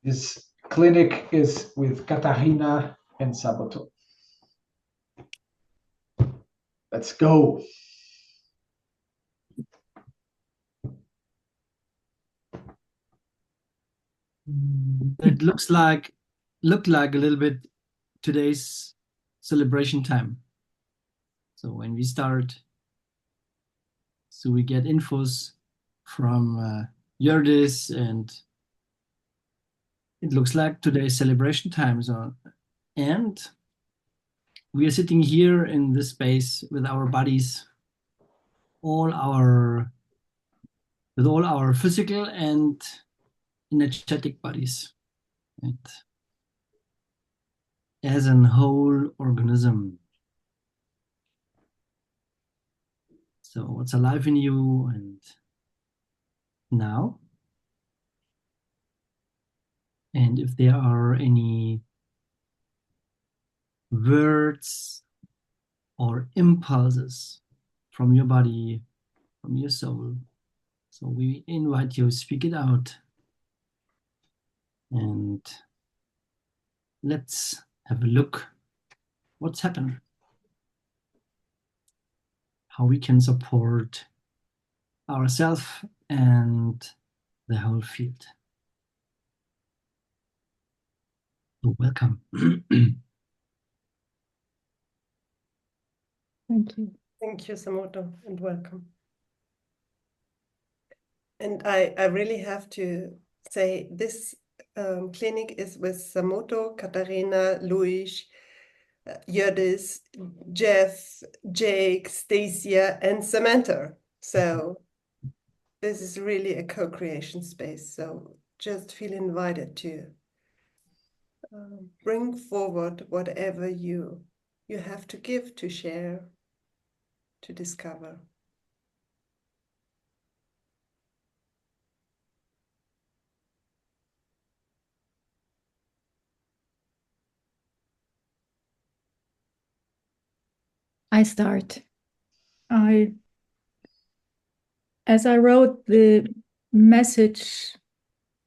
This clinic is with Katarina and Samoto. Let's go. It looked like a little bit today's celebration time. So when we start, so we get infos from Yurdis, and it looks like today's celebration time. So, and we are sitting here in this space with our bodies, all our with all our physical and energetic bodies, and as an whole organism. So what's alive in you and now? And if there are any words or impulses from your body, from your soul, so we invite you, speak it out. And let's have a look what's happened, how we can support ourselves and the whole field. So welcome. Thank you. Thank you, Samoto, and welcome. And I really have to say this clinic is with Samoto, Katarina, Luis, Yurdis, Jeff, Jake, Stacia, and Samantha. So this is really a co-creation space. So just feel invited to bring forward whatever you have to give, to share, to discover. I start. As I wrote the message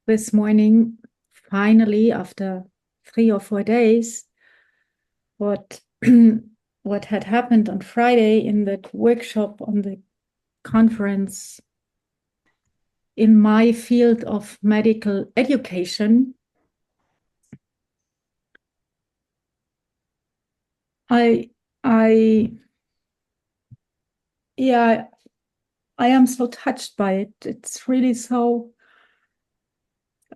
this morning, finally, after 3 or 4 days, what what had happened on Friday in that workshop on the conference in my field of medical education, I am so touched by it. It's really so,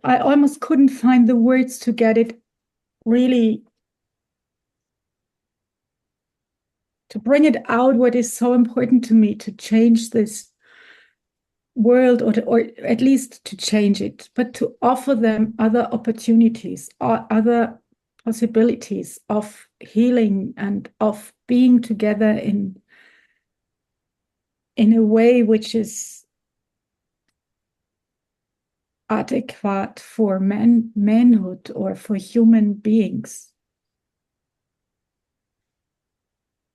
I almost couldn't find the words to get it really, to bring it out, what is so important to me, to change this world, or at least to change it, but to offer them other opportunities or other possibilities of healing and of being together in a way which is adequate for manhood or for human beings.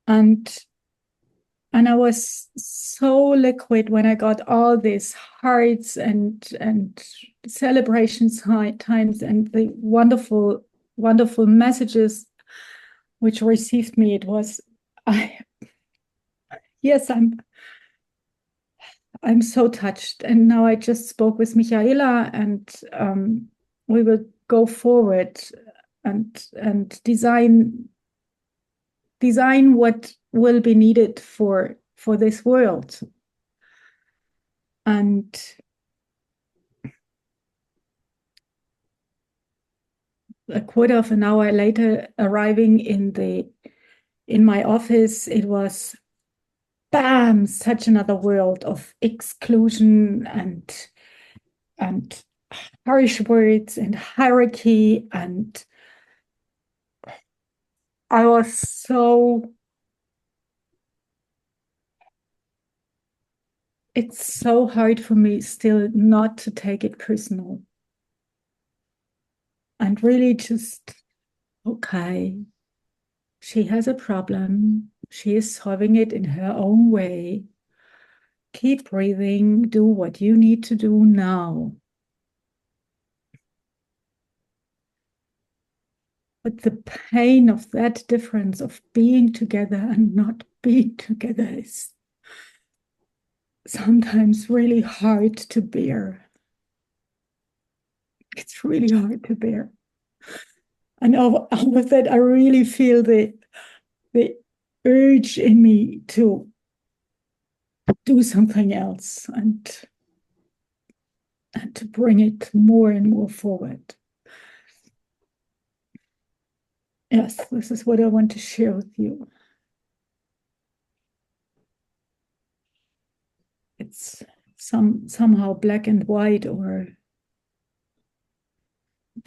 And I was so liquid when I got all these hearts and celebrations times and the wonderful messages which received me. It was, yes, I'm so touched. And now I just spoke with Michaela, and we will go forward and design what will be needed for this world. And a quarter of an hour later, arriving in my office, it was bam, such another world of exclusion and harsh words and hierarchy. And I was so, it's so hard for me still not to take it personal. And really just, okay, she has a problem. She is solving it in her own way. Keep breathing, do what you need to do now. But the pain of that difference of being together and not being together is sometimes really hard to bear. It's really hard to bear. And over that, I really feel the urge in me to do something else and to bring it more and more forward. Yes, this is what I want to share with you. It's somehow black and white, or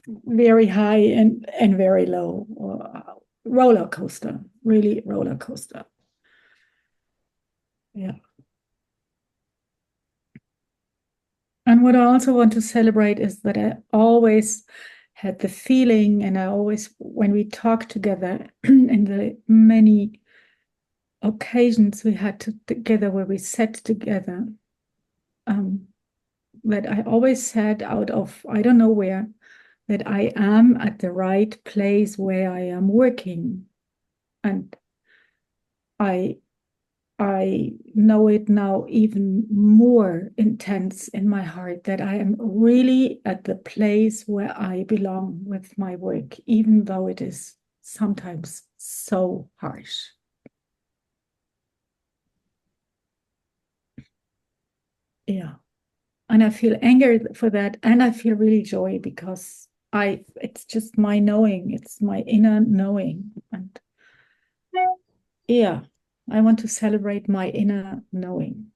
very high and very low, or roller coaster, really roller coaster. Yeah. And what I also want to celebrate is that I always had the feeling, and I always, when we talk together in the many occasions we had together where we sat together, that I always said out of, I don't know where, that I am at the right place where I am working. And I know it now even more intense in my heart, that I am really at the place where I belong with my work, even though it is sometimes so harsh. Yeah. And I feel anger for that. And I feel really joy, because it's just my knowing, it's my inner knowing. And yeah, I want to celebrate my inner knowing.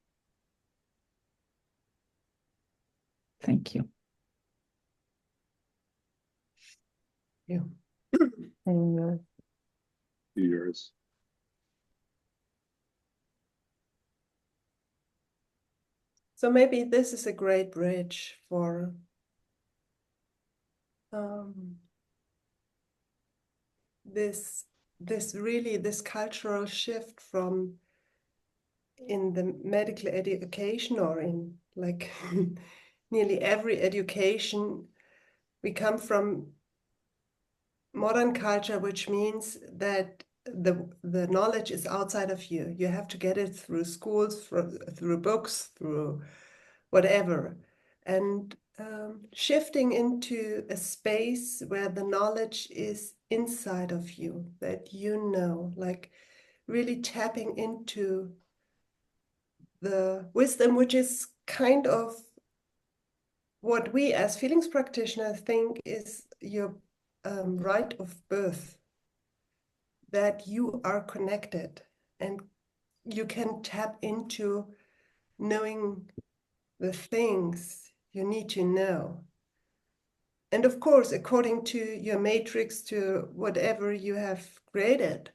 Thank you. Yeah. Yours. So maybe this is a great bridge for this cultural shift from in the medical education, or in like nearly every education. We come from modern culture, which means that the knowledge is outside of you. You have to get it through schools, through books, through whatever. And shifting into a space where the knowledge is inside of you, that you know, like really tapping into the wisdom, which is kind of what we as feelings practitioners think is your right of birth, that you are connected and you can tap into knowing the things you need to know. And of course, according to your matrix, to whatever you have created,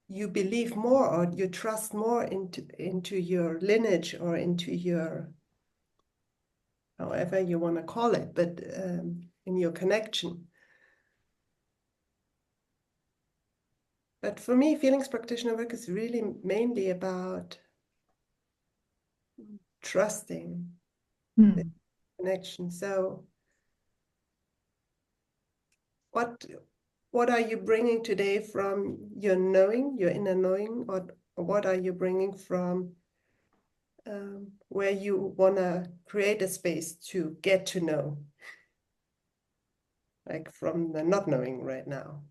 you believe more, or you trust more into your lineage, or into your, however you want to call it, but in your connection. But for me, feelings practitioner work is really mainly about trusting the connection. So what are you bringing today from your knowing, your inner knowing, or what are you bringing from where you want to create a space to get to know, like from the not knowing right now?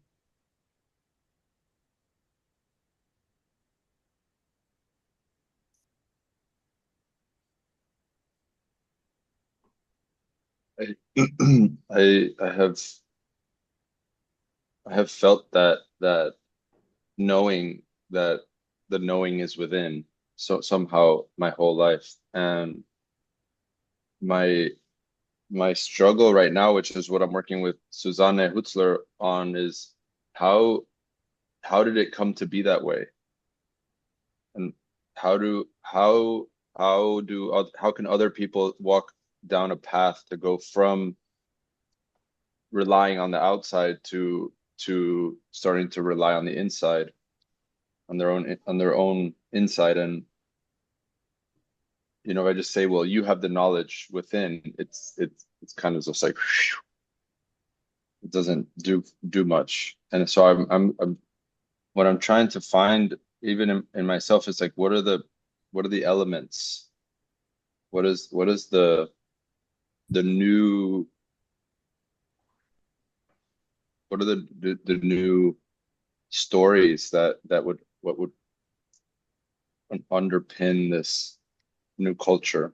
I have felt that knowing that the knowing is within, so somehow my whole life. And my struggle right now, which is what I'm working with Susanne Hutzler on, is how did it come to be that way? And how can other people walk down a path to go from relying on the outside to starting to rely on the inside, on their own inside? And if I just say, well, you have the knowledge within, it's kind of just like, it doesn't do much. And so I'm what I'm trying to find even in myself is like, what are the elements? What is the new, what are the new stories that would, what would underpin this new culture?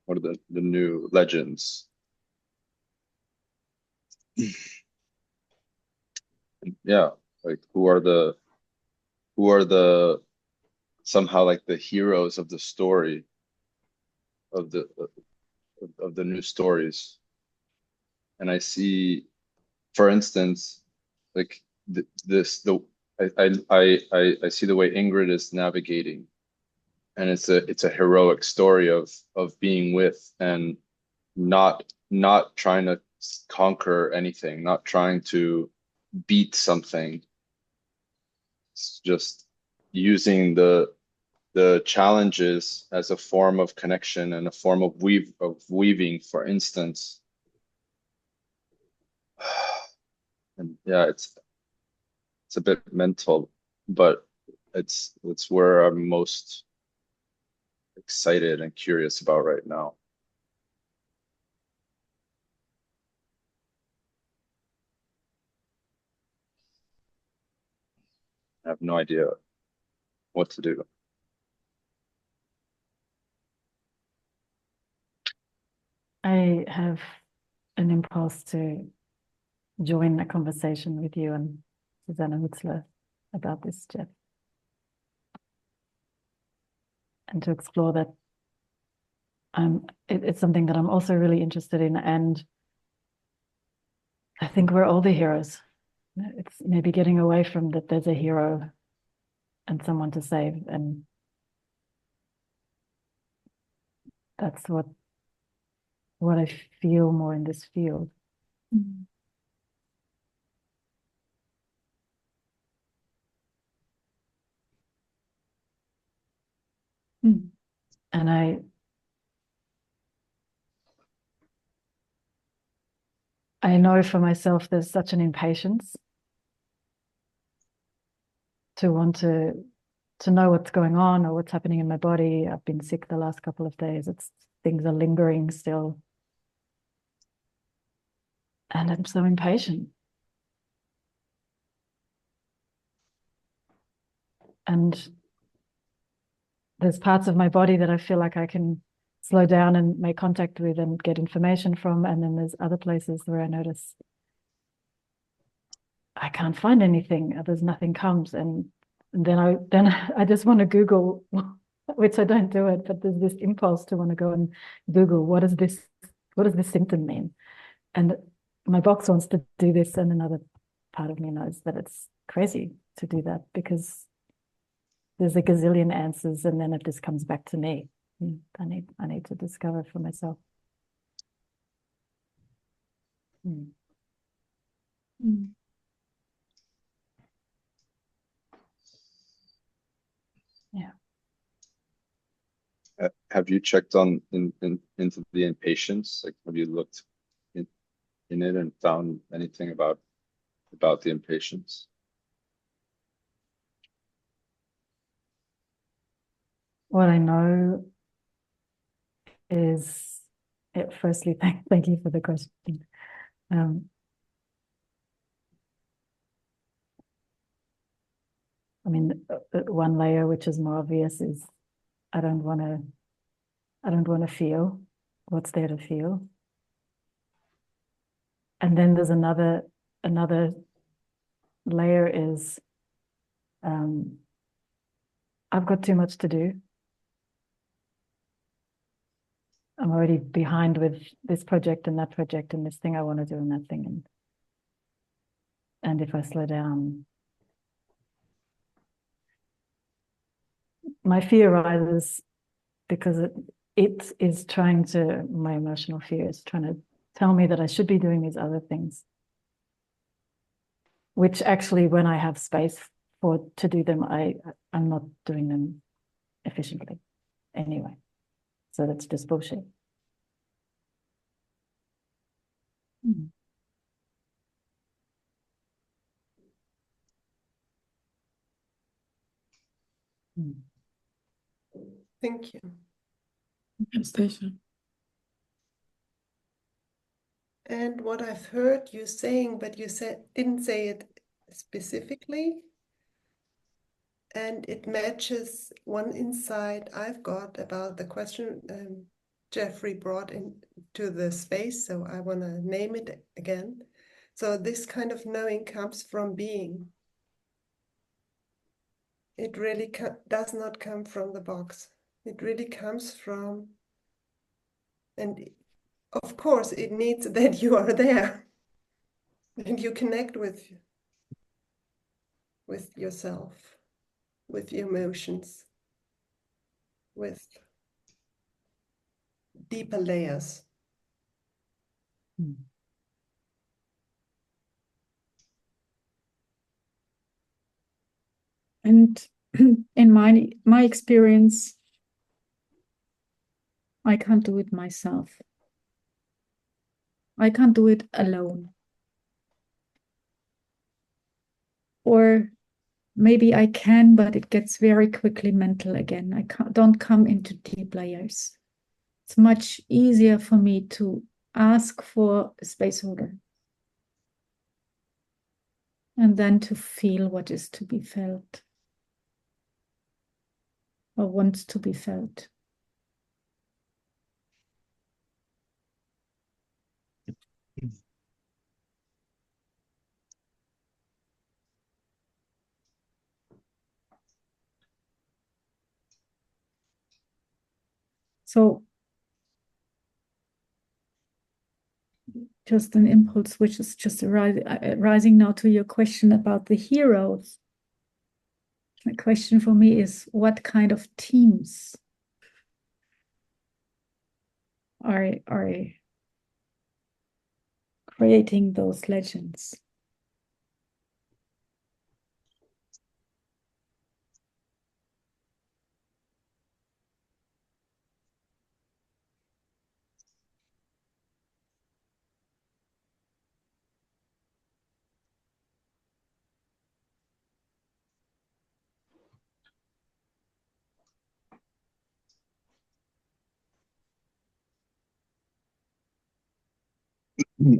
What are the new legends? Yeah, like who are the somehow like the heroes of the story of the new stories. And I see, for instance, like I see the way Ingrid is navigating, and it's a heroic story of being with and not trying to conquer anything, not trying to beat something. It's just using the challenges as a form of connection and a form of weaving, for instance. And yeah, it's a bit mental, but it's where I'm most excited and curious about right now. I have no idea what to do. I have an impulse to join a conversation with you and Susanna Hutzler about this, Jeff, and to explore that. It's something that I'm also really interested in, and I think we're all the heroes. It's maybe getting away from that there's a hero and someone to save, and that's what I feel more in this field. Mm. Mm. And I know for myself there's such an impatience to want to know what's going on or what's happening in my body. I've been sick the last couple of days. Things are lingering still. And I'm so impatient. And there's parts of my body that I feel like I can slow down and make contact with and get information from. And then there's other places where I notice I can't find anything. There's nothing comes. And then I just want to Google, which I don't do it, but there's this impulse to want to go and Google, what does this symptom mean? And my box wants to do this, and another part of me knows that it's crazy to do that because there's a gazillion answers, and then it just comes back to me. I need to discover for myself. Mm. Yeah. Have you checked into the impatience? Like, have you looked in it and found anything about the impatience? What I know is, firstly, thank you for the question. I mean, one layer which is more obvious is I don't want to feel what's there to feel. And then there's another layer is I've got too much to do. I'm already behind with this project and that project and this thing I want to do and that thing. And if I slow down, my fear arises because it is trying to, my emotional fear is trying to tell me that I should be doing these other things, which actually, when I have space to do them, I'm not doing them efficiently anyway. So that's just bullshit. Thank you. Station. And what I've heard you saying, but you didn't say it specifically, and it matches one insight I've got about the question Jeffrey brought into the space, so I want to name it again. So this kind of knowing comes from being. It really does not come from the box. It really comes from, and of course it needs that you are there and you connect with yourself, with your emotions, with deeper layers. And in my experience, I can't do it myself. I can't do it alone. Or maybe I can, but it gets very quickly mental again. I don't come into deep layers. It's much easier for me to ask for a space holder and then to feel what is to be felt or wants to be felt. So just an impulse, which is just rising now to your question about the heroes. The question for me is, what kind of teams are creating those legends?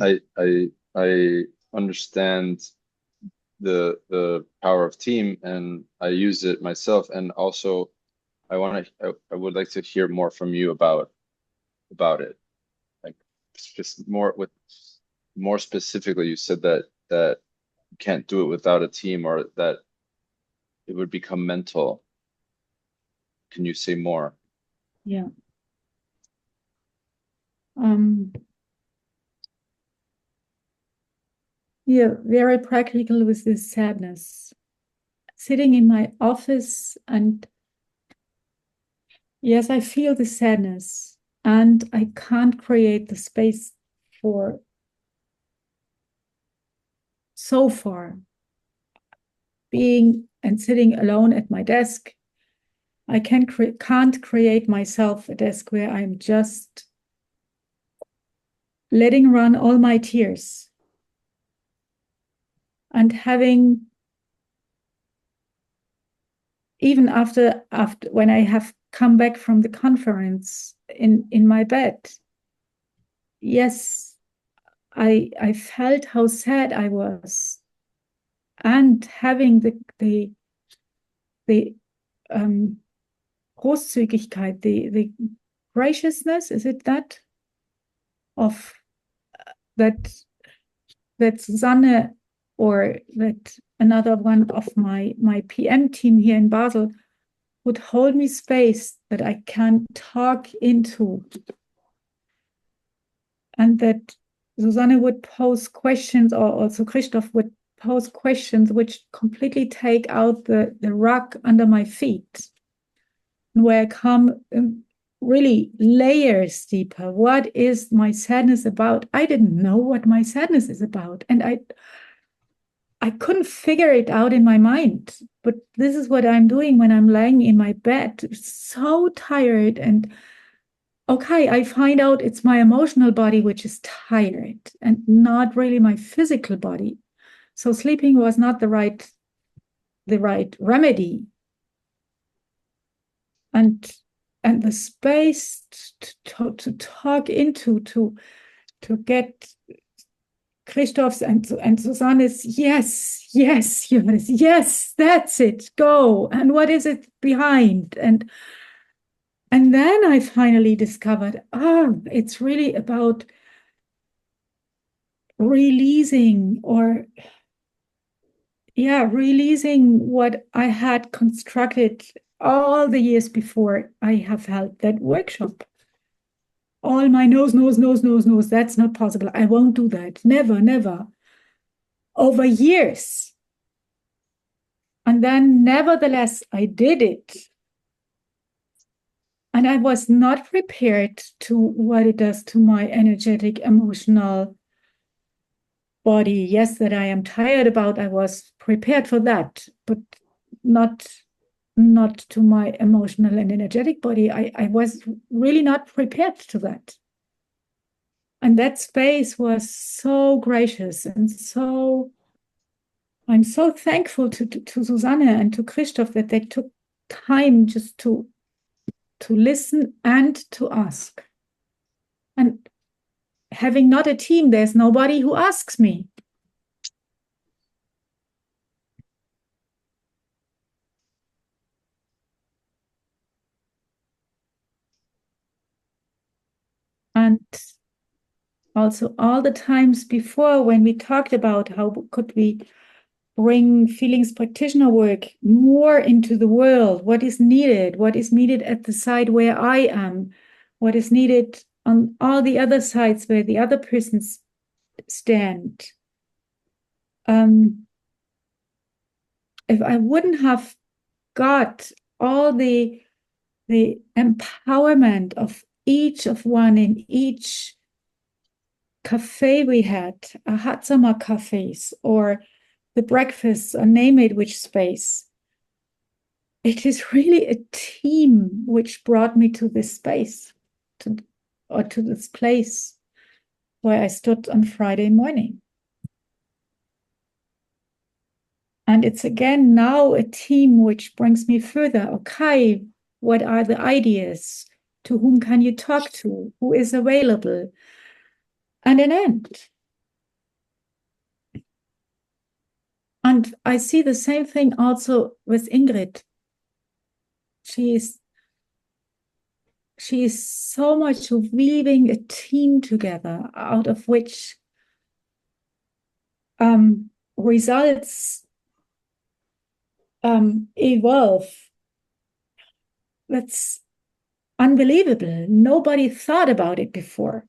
I understand the power of team, and I use it myself. And also, I would like to hear more from you about it. Like just more specifically, you said that you can't do it without a team, or that it would become mental. Can you say more? Yeah. Yeah, very practical with this sadness. Sitting in my office, and yes, I feel the sadness, and I can't create the space for so far being and sitting alone at my desk. I can't create myself a desk where I'm just letting run all my tears and having, even after when I have come back from the conference in my bed, yes, I felt how sad I was, and having the Großzügigkeit, the graciousness, is it that, of that Susanne, or that another one of my PM team here in Basel would hold me space that I can talk into, and that Susanne would pose questions, or also Christoph would pose questions which completely take out the rug under my feet, where I come really layers deeper. What is my sadness about? I didn't know what my sadness is about, and I couldn't figure it out in my mind. But this is what I'm doing when I'm lying in my bed, so tired, and okay, I find out it's my emotional body which is tired and not really my physical body. So sleeping was not the right remedy. and the space to talk into, to get Christoph's and Susanne's yes, Johannes, yes, that's it, go. And what is it behind? And then I finally discovered, it's really about releasing releasing what I had constructed all the years before I have held that workshop. All my no's, that's not possible. I won't do that. Never, never. Over years. And then nevertheless, I did it. And I was not prepared to what it does to my energetic, emotional body. Yes, that I am tired about, I was prepared for that, but not to my emotional and energetic body. I was really not prepared to that. And that space was so gracious, and I'm so thankful to Susanne and to Christoph that they took time just to listen and to ask. And having not a team, there's nobody who asks me. And also all the times before when we talked about how could we bring feelings practitioner work more into the world, what is needed at the side where I am, what is needed on all the other sides where the other persons stand. If I wouldn't have got all the empowerment of each of one in each cafe we had, hot summer cafes, or the breakfasts, or name it which space. It is really a team which brought me to this space, to this place where I stood on Friday morning. And it's again now a team which brings me further. Okay, what are the ideas? To whom can you talk to? Who is available? And an end. And I see the same thing also with Ingrid. She is so much weaving a team together, out of which results evolve. That's unbelievable. Nobody thought about it before.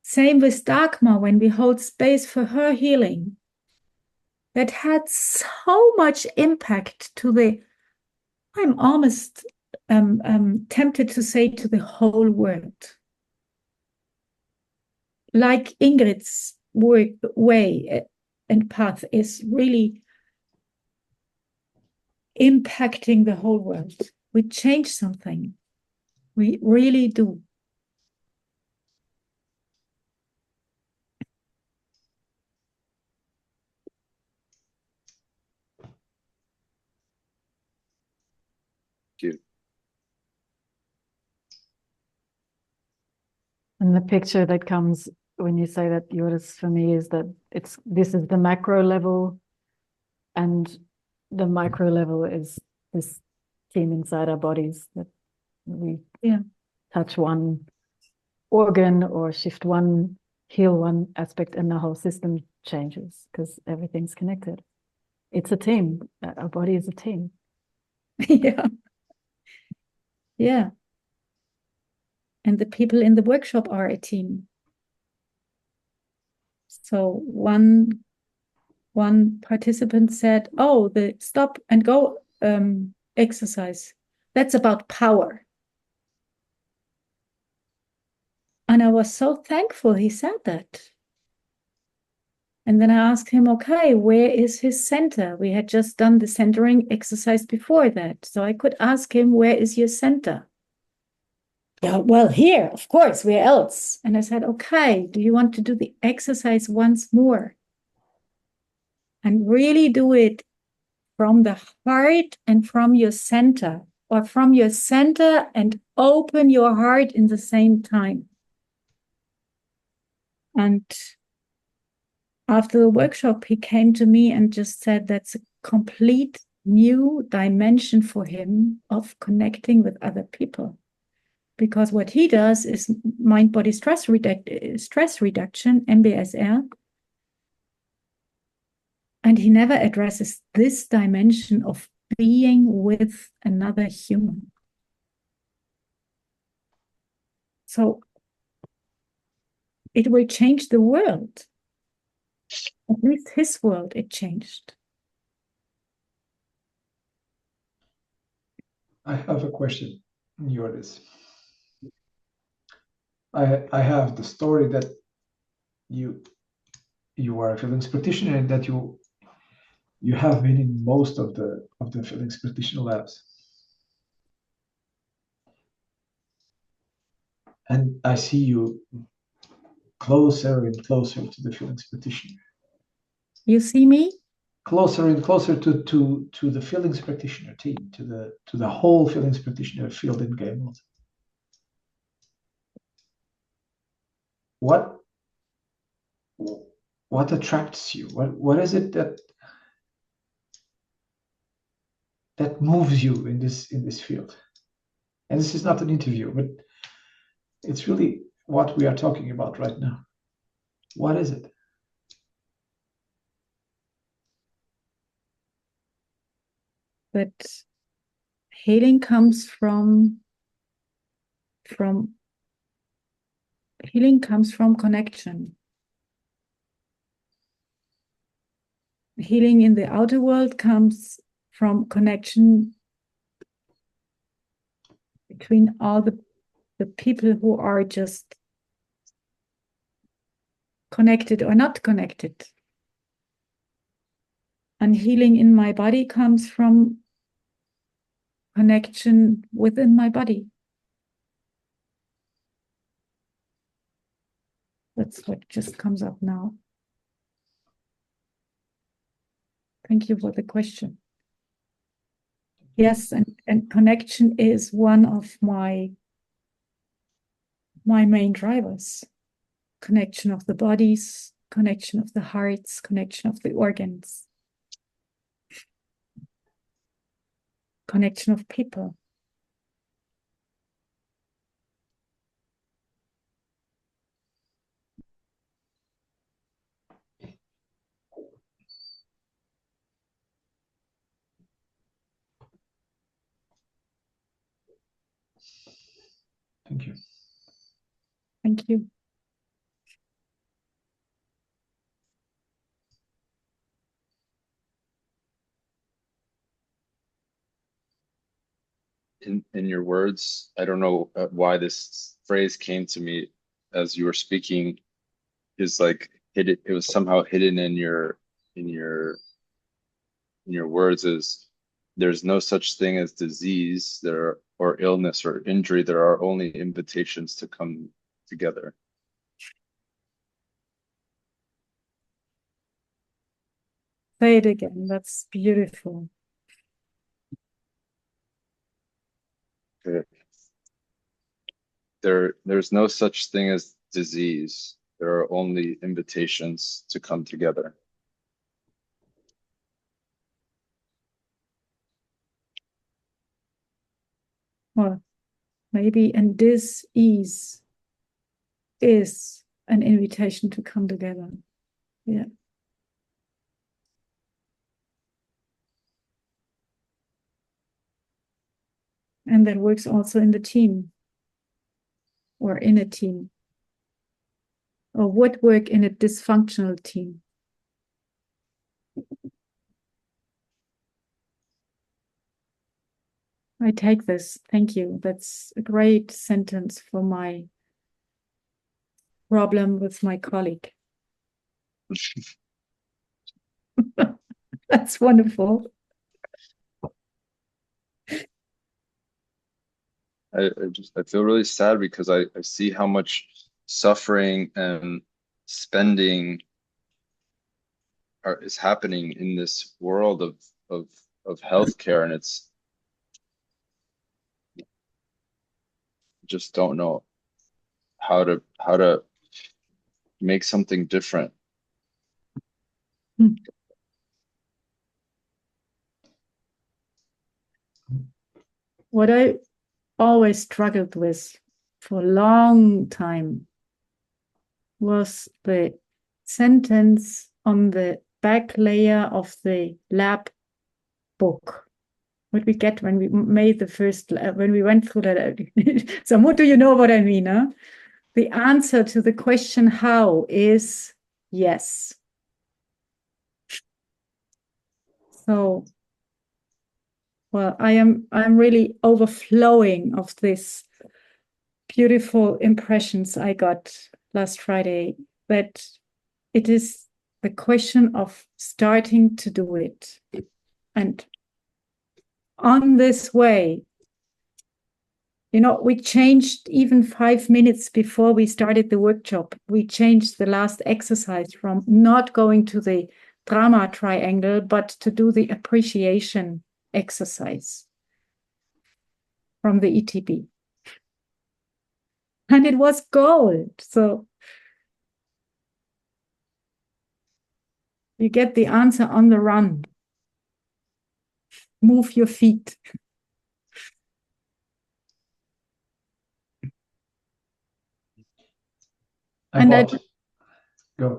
Same with Dagmar, when we hold space for her healing. That had so much impact to the, I'm almost tempted to say, to the whole world. Like Ingrid's work, way and path is really impacting the whole world. We change something. We really do. Cute. And the picture that comes when you say that, Joris, for me, is that this is the macro level, and the micro level is this team inside our bodies, that we touch one organ or shift one, heal one aspect, and the whole system changes because everything's connected. It's a team. Our body is a team. Yeah. And the people in the workshop are a team. So one participant said, oh, the stop and go exercise, that's about power. And I was so thankful he said that. And then I asked him, okay, where is his center? We had just done the centering exercise before that. So I could ask him, where is your center? Yeah, well, here, of course, where else? And I said, okay, do you want to do the exercise once more? And really do it from the heart and from your center. or from your center and open your heart in the same time. And after the workshop, he came to me and just said that's a complete new dimension for him of connecting with other people. Because what he does is mind-body stress reduction, MBSR, and he never addresses this dimension of being with another human. So it will change the world. At least his world, it changed. I have a question. Yours. I have the story that you are a feelings practitioner and that you have been in most of the feelings practitioner labs. And I see you closer and closer to the feelings practitioner. You see me? Closer and closer to the feelings practitioner team, to the whole feelings practitioner field in Gameworlds. What attracts you? What is it that moves you in this field? And this is not an interview, but it's really what we are talking about right now. What is it? That healing comes from connection. Healing in the outer world comes from connection between all the people who are just connected or not connected. And healing in my body comes from connection within my body. That's what just comes up now. Thank you for the question. Yes, and connection is one of my main drivers. Connection of the bodies, connection of the hearts, connection of the organs, connection of people. Thank you. Thank you. In your words, I don't know why this phrase came to me as you were speaking, is like hidden. It was somehow hidden in your words. Is there's no such thing as disease or illness or injury. There are only invitations to come together. Say it again. That's beautiful. Okay. There's no such thing as disease. There are only invitations to come together. Well, maybe, and this is an invitation to come together. Yeah. And that works also in the team or in a team, or would work in a dysfunctional team. I take this. Thank you. That's a great sentence for my problem with my colleague. That's wonderful. I feel really sad because I see how much suffering and spending is happening in this world of healthcare, and just don't know how to make something different. What I always struggled with for a long time was the sentence on the back layer of the lab book. What we get when we made the first, when we went through that. Samoto, you know what I mean, huh? The answer to the question how is yes. So, well, I'm really overflowing of this beautiful impressions I got last Friday, that it is the question of starting to do it. And on this way, you know, we changed even 5 minutes before we started the workshop. We changed the last exercise from not going to the drama triangle, but to do the appreciation exercise from the ETB. And it was gold. So you get the answer on the run. Move your feet. Go.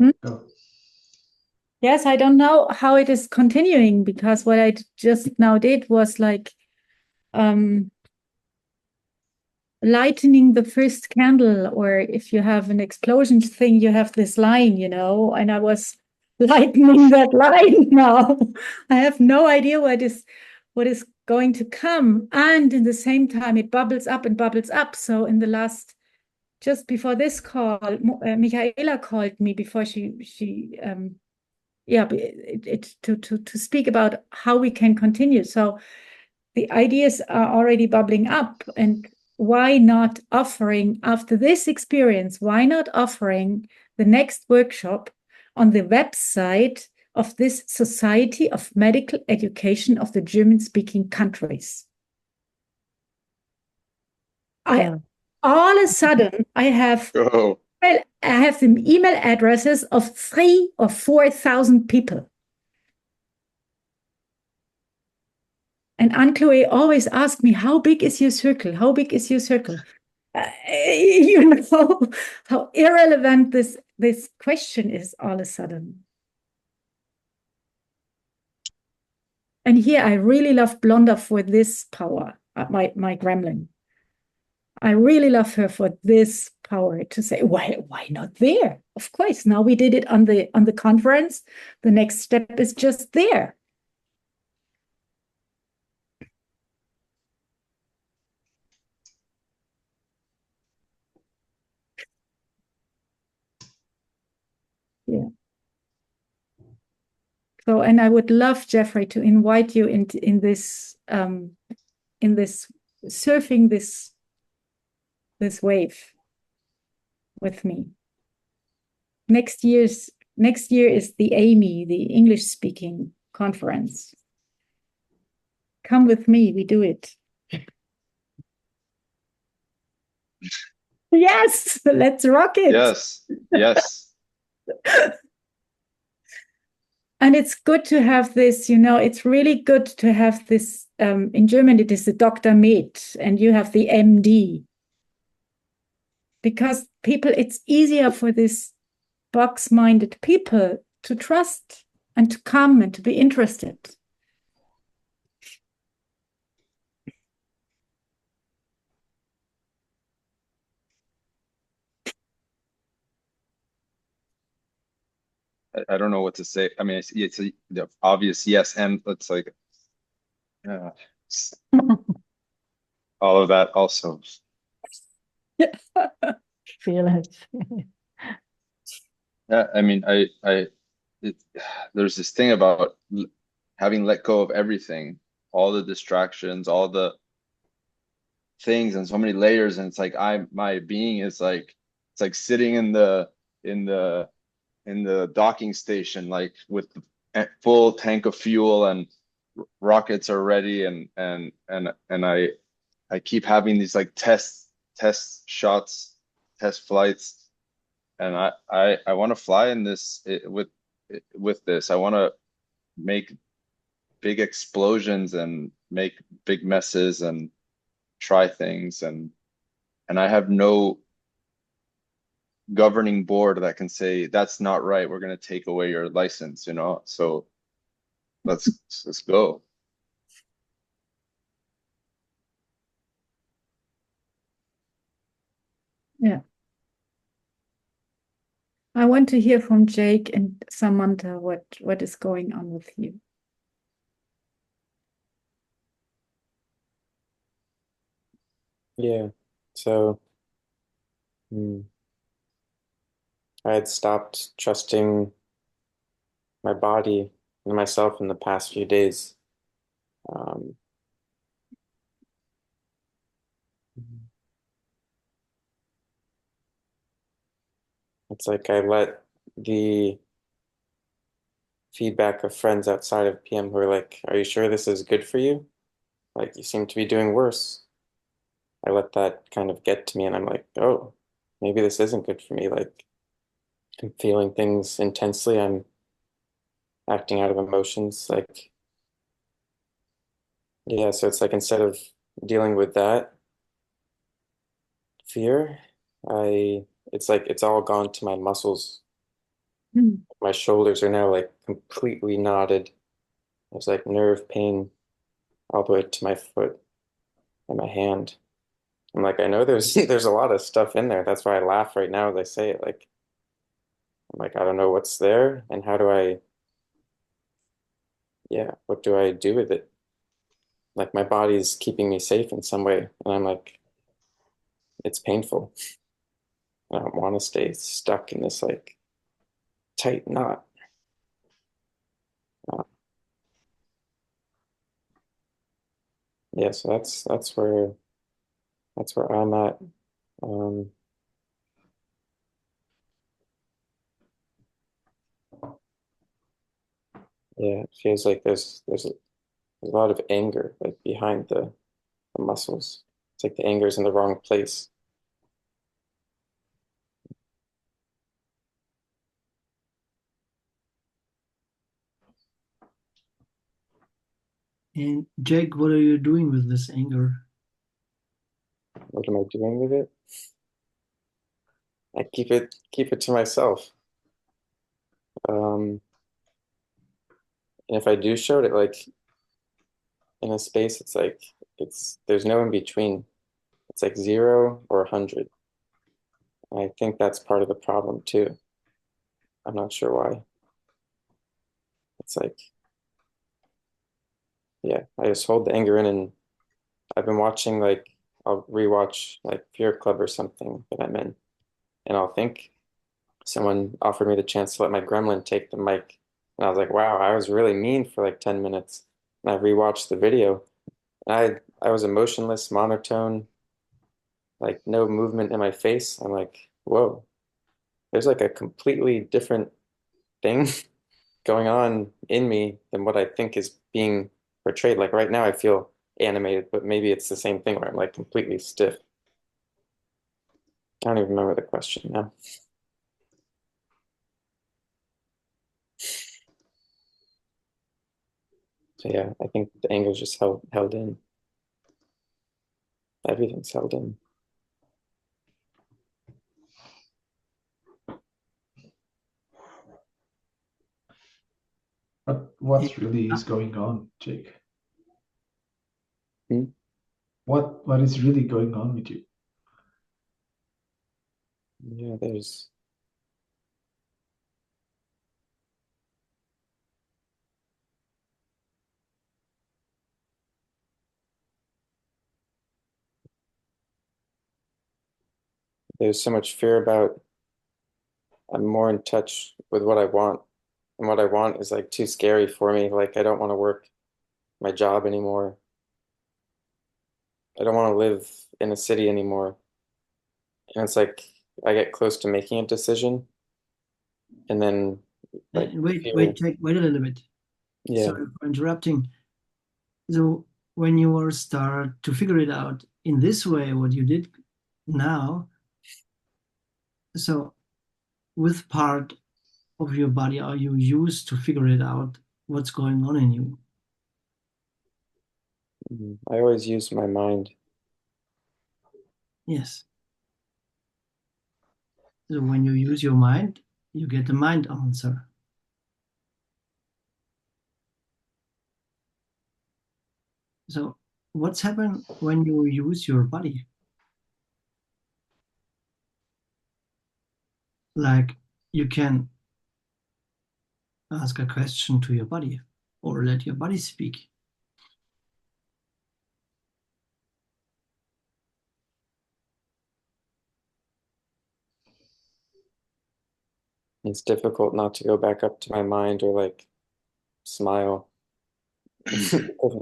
Yes, I don't know how it is continuing, because what I just now did was like lightening the first candle, or if you have an explosion thing, you have this line, you know, and I was lightening that line now. I have no idea what is going to come. And in the same time, it bubbles up and bubbles up. So in the last, just before this call, Michaela called me before to speak about how we can continue. So the ideas are already bubbling up, and why not offering, after this experience, why not offering the next workshop on the website of this Society of Medical Education of the German-speaking countries? All of a sudden, I have the email addresses of 3,000 or 4,000 people. And Anne-Chloé always asks me, how big is your circle? How big is your circle? You know how irrelevant this question is all of a sudden. And here I really love Blonda for this power, my gremlin. I really love her for this power to say, why not there? Of course, now we did it on the conference. The next step is just there. Yeah. So, and I would love, Jeffrey, to invite you in this surfing this wave with me. Next year is the AMI, the English speaking conference. Come with me, we do it. Yes, let's rock it. Yes. And it's good to have this, you know, it's really good to have this. In German, it is the Dr. Med, and you have the MD. Because people, it's easier for these box-minded people to trust and to come and to be interested. I don't know what to say. I mean, it's the obvious yes, and it's like all of that also. Feel it. Yeah, I mean, there's this thing about having let go of everything, all the distractions, all the things, and so many layers, and it's like my being is like, it's like sitting in the docking station, like with the full tank of fuel, and rockets are ready, and I keep having these like tests test shots, test flights, and I want to fly in this with this. I want to make big explosions and make big messes and try things, and I have no governing board that can say that's not right, we're going to take away your license, you know. So let's go. Yeah. I want to hear from Jake and Samantha what is going on with you. Yeah, so I had stopped trusting my body and myself in the past few days. It's like I let the feedback of friends outside of PM who are like, "Are you sure this is good for you? Like, you seem to be doing worse." I let that kind of get to me, and I'm like, "Oh, maybe this isn't good for me." Like, I'm feeling things intensely. I'm acting out of emotions. Like, yeah, so it's like instead of dealing with that fear, it's like it's all gone to my muscles. My shoulders are now like completely knotted. There's like nerve pain all the way to my foot and my hand. I'm like, I know there's there's a lot of stuff in there. That's why I laugh right now as I say it. Like, I'm like, I don't know what's there and how do yeah, what do I do with it? Like my body's keeping me safe in some way. And I'm like, it's painful. I don't want to stay stuck in this like tight knot. Uh, yeah, so that's where I'm at. Um, yeah, it feels like there's a lot of anger like behind the muscles. It's like the anger's in the wrong place. And Jake, what are you doing with this anger? What am I doing with it? I keep it to myself. And if I do show it like in a space, it's like there's no in between. It's like 0 or 100. And I think that's part of the problem too. I'm not sure why. It's like, yeah, I just hold the anger in, and I've been watching like I'll rewatch like Fear Club or something that I'm in, and I'll think someone offered me the chance to let my gremlin take the mic. And I was like, wow, I was really mean for like 10 minutes. And I rewatched the video, and I was emotionless, monotone, like no movement in my face. I'm like, whoa, there's like a completely different thing going on in me than what I think is being portrayed. Like right now, I feel animated, but maybe it's the same thing where I'm like completely stiff. I don't even remember the question now. So yeah, I think the anger's just held in. Everything's held in. But what really is going on, Jake? Hmm? What is really going on with you? Yeah, there's so much fear about I'm more in touch with what I want. And what I want is like too scary for me. Like I don't want to work my job anymore. I don't want to live in a city anymore. And it's like I get close to making a decision, and then like fear. Jake, wait a little bit. Yeah. Sorry for interrupting. So when you were start to figure it out in this way, what you did now, so which part of your body are you used to figure it out what's going on in you? I always use my mind. Yes. So when you use your mind, you get the mind answer. So what's happened when you use your body? Like you can ask a question to your body or let your body speak. It's difficult not to go back up to my mind or like smile.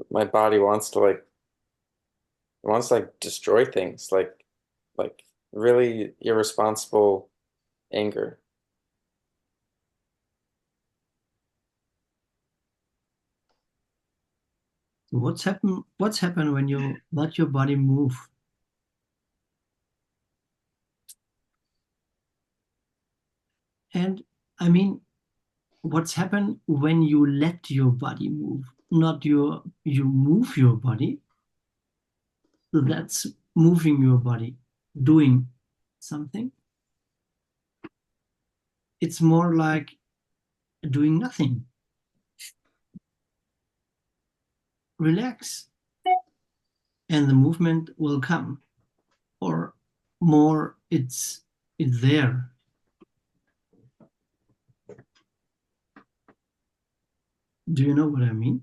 My body wants to destroy things, like really irresponsible anger. So what's happened when you let your body move? And I mean, what's happened when you let your body move? Not you move your body. That's moving your body, doing something. It's more like doing nothing. Relax, and the movement will come. Or more, it's there. Do you know what I mean?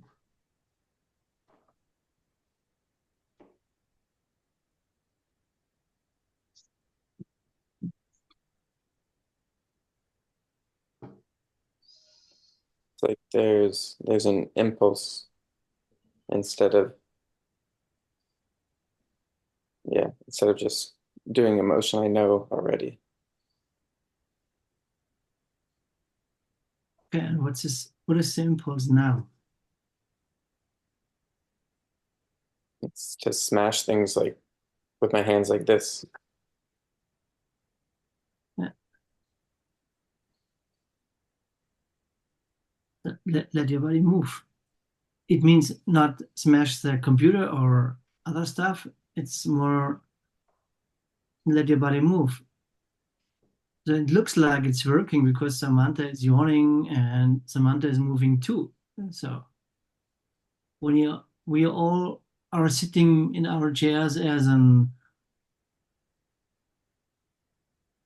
It's like there's an impulse instead of just doing emotion I know already. Okay, and what is the impulse now? It's to smash things like with my hands like this. Yeah. Let your body move. It means not smash the computer or other stuff. It's more let your body move. So it looks like it's working because Samantha is yawning and Samantha is moving too. So when we all are sitting in our chairs as an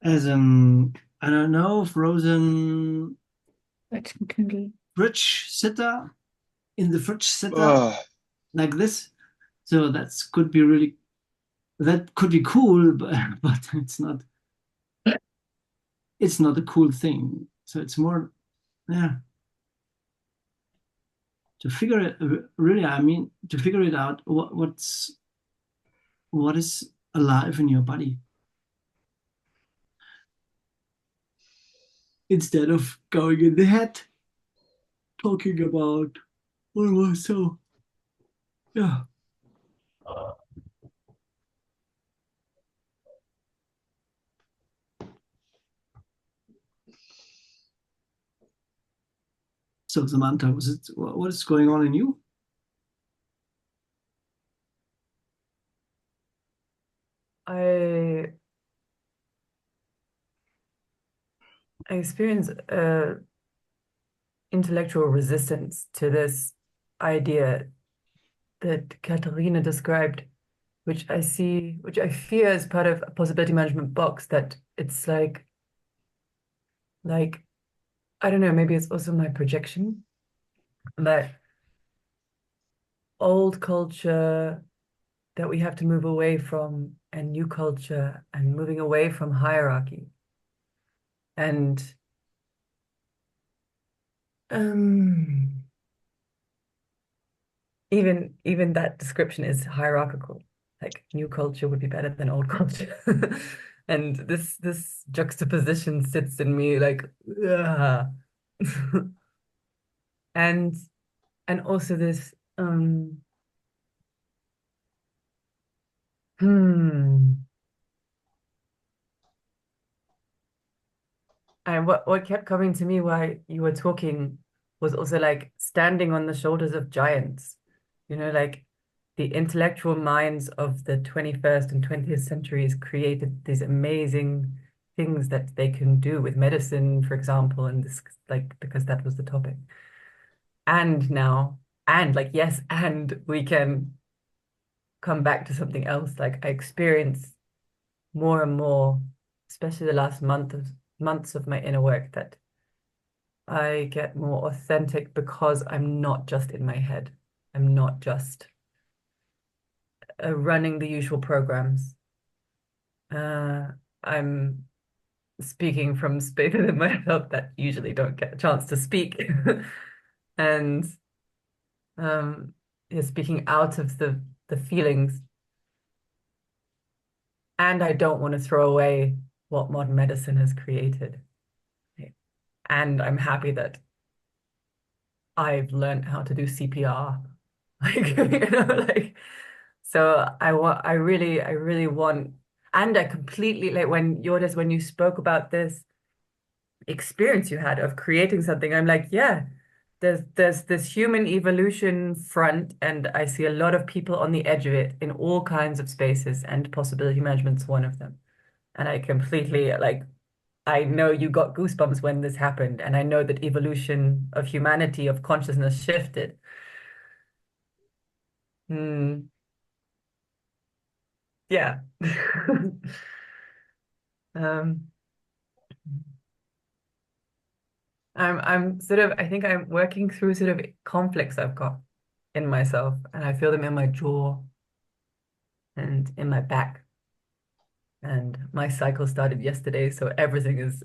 I don't know, frozen fridge sitter in the fridge sitter like this. So that could be cool, but it's not a cool thing. So it's more, yeah, to figure it really. I mean, to figure it out, what is alive in your body, instead of going in the head, talking about what was so, yeah. So Samantha, what is going on in you? I experience intellectual resistance to this idea that Katharina described, which I fear is part of a possibility management box, that it's like I don't know, maybe it's also my projection, that old culture that we have to move away from, and new culture, and moving away from hierarchy. And even that description is hierarchical. Like new culture would be better than old culture. And this juxtaposition sits in me like, ugh. and also this And what kept coming to me while you were talking was also like standing on the shoulders of giants, like the intellectual minds of the 21st and 20th centuries created these amazing things that they can do with medicine, for example, and this, like, because that was the topic. And now, and like, yes, and we can come back to something else. Like I experience more and more, especially the last months of my inner work, that I get more authentic because I'm not just in my head. I'm not just running the usual programs. I'm speaking from spaces in myself that usually don't get a chance to speak. And speaking out of the feelings. And I don't want to throw away what modern medicine has created. And I'm happy that I've learned how to do CPR. Like, so I really want, and I completely, like when you spoke about this experience you had of creating something, I'm like, yeah, there's this human evolution front, and I see a lot of people on the edge of it in all kinds of spaces, and possibility management's one of them. And I completely, like, I know you got goosebumps when this happened, and I know that evolution of humanity, of consciousness shifted. Yeah. Um, I'm sort of, I think I'm working through sort of conflicts I've got in myself, and I feel them in my jaw and in my back. And my cycle started yesterday, so everything is,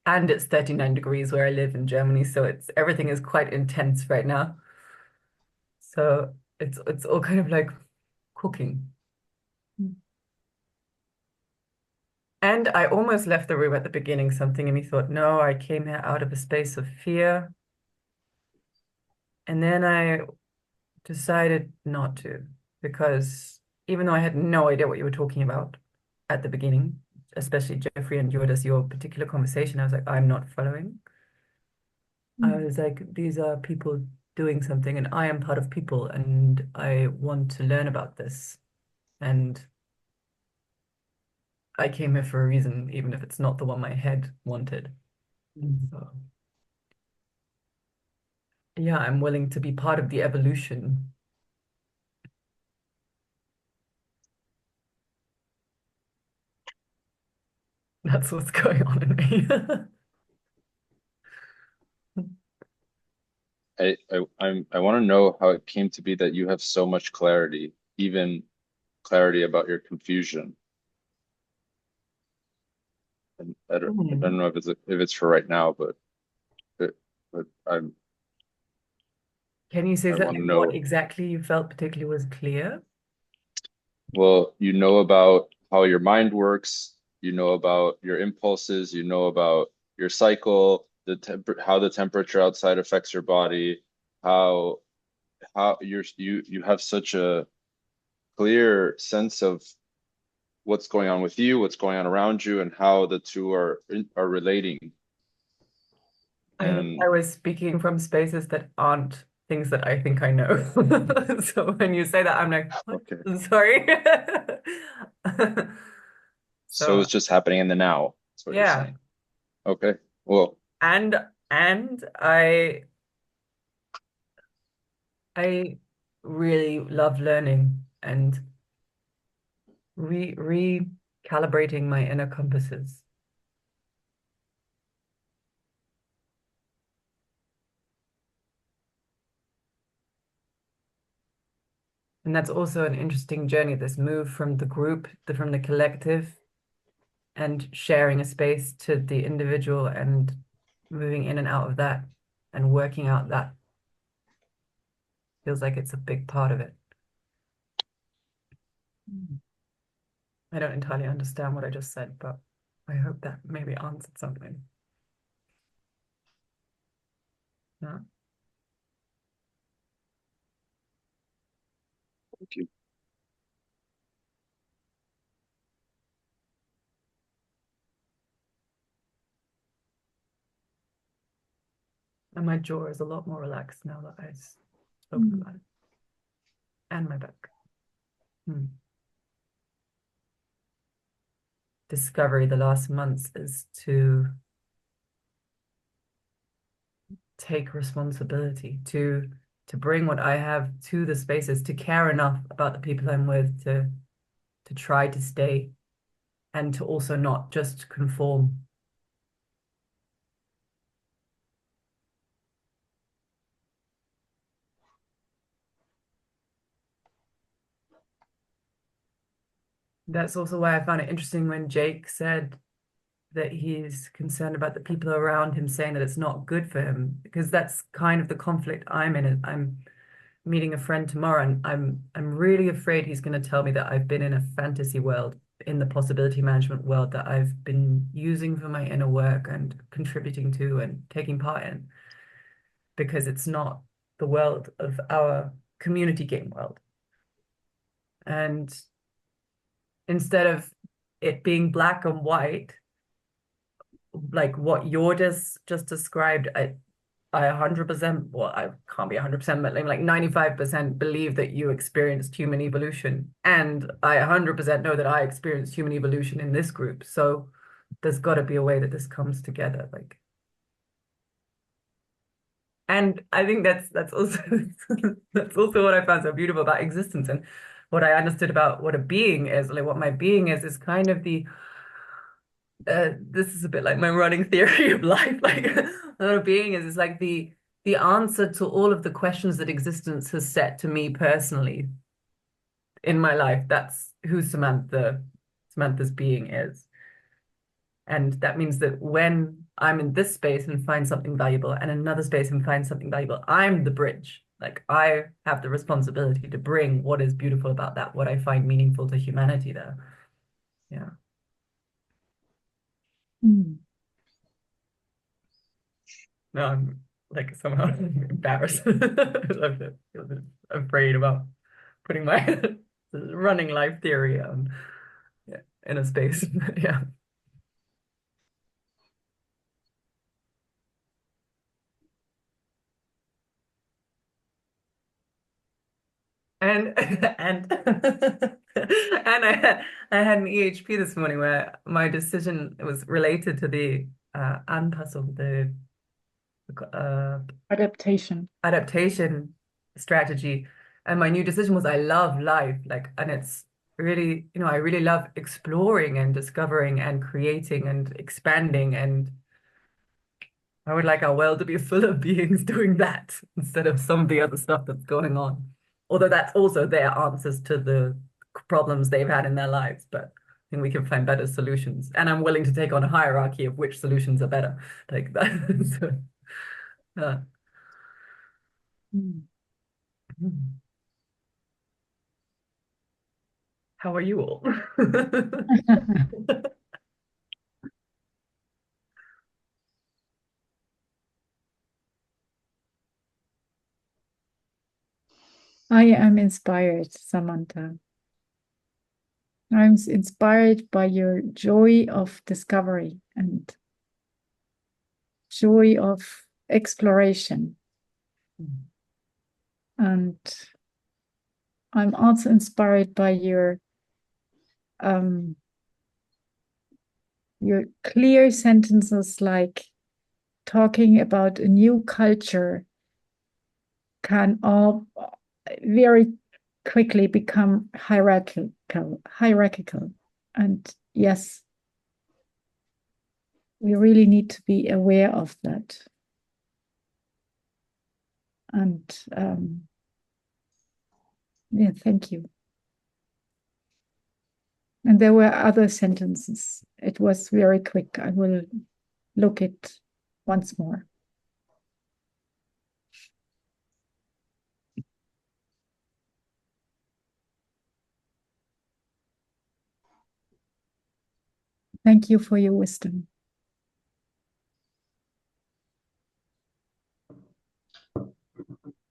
and it's 39 degrees where I live in Germany, so everything is quite intense right now. So it's all kind of like cooking. And I almost left the room at the beginning. Something in me thought, no, I came here out of a space of fear. And then I decided not to, because even though I had no idea what you were talking about at the beginning, especially Jeffrey and your particular conversation, I was like, I'm not following. I was like, these are people doing something, and I am part of people, and I want to learn about this. And I came here for a reason, even if it's not the one my head wanted. So, yeah, I'm willing to be part of the evolution. That's what's going on in me. I want to know how it came to be that you have so much clarity, even clarity about your confusion. And I don't know if it's for right now, but I'm. Can you say I want to something know. what exactly you felt particularly was clear? Well, you know about how your mind works, you know about your impulses, you know about your cycle, how the temperature outside affects your body, how you have such a clear sense of what's going on with you, what's going on around you, and how the two are relating. I was speaking from spaces that aren't things that I think I know. So when you say that, I'm like, what? Okay. I'm sorry. So it's just happening in the now. That's what you're yeah. saying. Okay. Well, And I really love learning and recalibrating my inner compasses. And that's also an interesting journey, this move from the group, from the collective, and sharing a space to the individual and moving in and out of that and working out that feels like it's a big part of it. I don't entirely understand what I just said, but I hope that maybe answered something. Yeah. thank you. And my jaw is a lot more relaxed now that I've spoken about it. And my back. Discovery the last months is to take responsibility, to bring what I have to the spaces, to care enough about the people I'm with, to try to stay, and to also not just conform. That's also why I found it interesting when Jake said that he's concerned about the people around him saying that it's not good for him, because that's kind of the conflict I'm in. I'm meeting a friend tomorrow, and I'm really afraid he's going to tell me that I've been in a fantasy world, in the possibility management world that I've been using for my inner work and contributing to and taking part in, because it's not the world of our community game world. And instead of it being black and white, like what you're just described, I 100%, well, I can't be 100%, but like 95% believe that you experienced human evolution. And I 100% know that I experienced human evolution in this group. So there's got to be a way that this comes together. Like, and I think that's also that's also what I found so beautiful about existence, and what I understood about what a being is. Like what my being is kind of the this is a bit like my running theory of life. Like what a being is like the answer to all of the questions that existence has set to me personally in my life. That's who Samantha's being is. And that means that when I'm in this space and find something valuable, and another space and find something valuable, I'm the bridge. Like I have the responsibility to bring what is beautiful about that, what I find meaningful to humanity there. Yeah. No, I'm like somehow embarrassed. I'm afraid about putting my running life theory in a space. Yeah. And and I had an EHP this morning where my decision was related to the anpassung, the Adaptation. adaptation strategy. And my new decision was I love life, like, and it's really, I really love exploring and discovering and creating and expanding. And I would like our world to be full of beings doing that instead of some of the other stuff that's going on. Although that's also their answers to the problems they've had in their lives. But I think we can find better solutions. And I'm willing to take on a hierarchy of which solutions are better. Like that. So, how are you all? I am inspired, Samantha. I'm inspired by your joy of discovery and joy of exploration. And I'm also inspired by your clear sentences, like talking about a new culture can all very quickly become hierarchical. And yes, we really need to be aware of that. And yeah, thank you. And there were other sentences. It was very quick. I will look it once more. Thank you for your wisdom.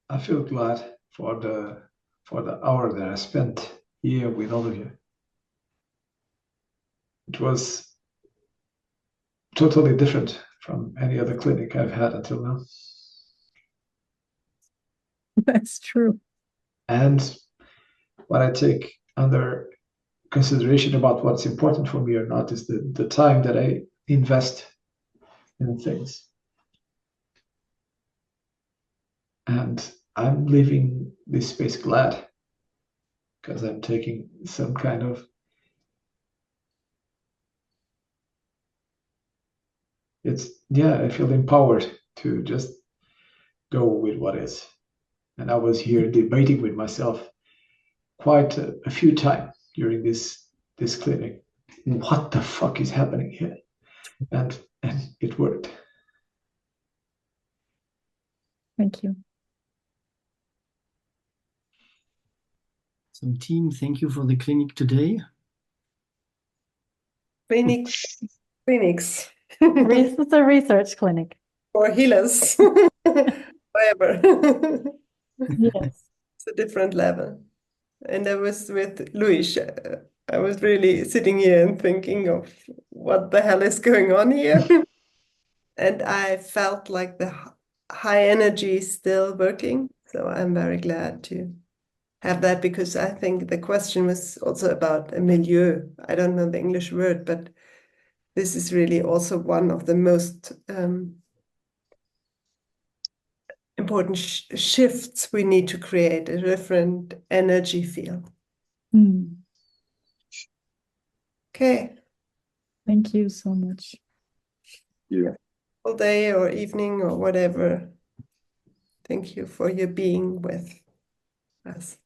I feel glad for the hour that I spent here with all of you. It was totally different from any other clinic I've had until now. That's true. And what I take under consideration about what's important for me or not is the time that I invest in things. And I'm leaving this space glad because I'm taking some kind of I feel empowered to just go with what is. And I was here debating with myself quite a few times during this clinic. What the fuck is happening here? And it worked. Thank you. So team, thank you for the clinic today. Phoenix. This is a research clinic. Or healers. Whatever. Yes. It's a different level. And I was with Luis. I was really sitting here and thinking of what the hell is going on here. And I felt like the high energy is still working. So I'm very glad to have that, because I think the question was also about a milieu. I don't know the English word, but this is really also one of the most important shifts we need to create, a different energy field. Mm. Okay. Thank you so much. Yeah. All day or evening or whatever. Thank you for your being with us.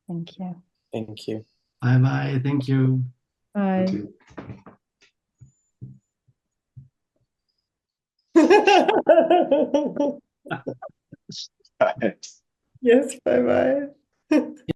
Thank you. Thank you. Bye bye. Thank you. Bye. Yes, bye bye.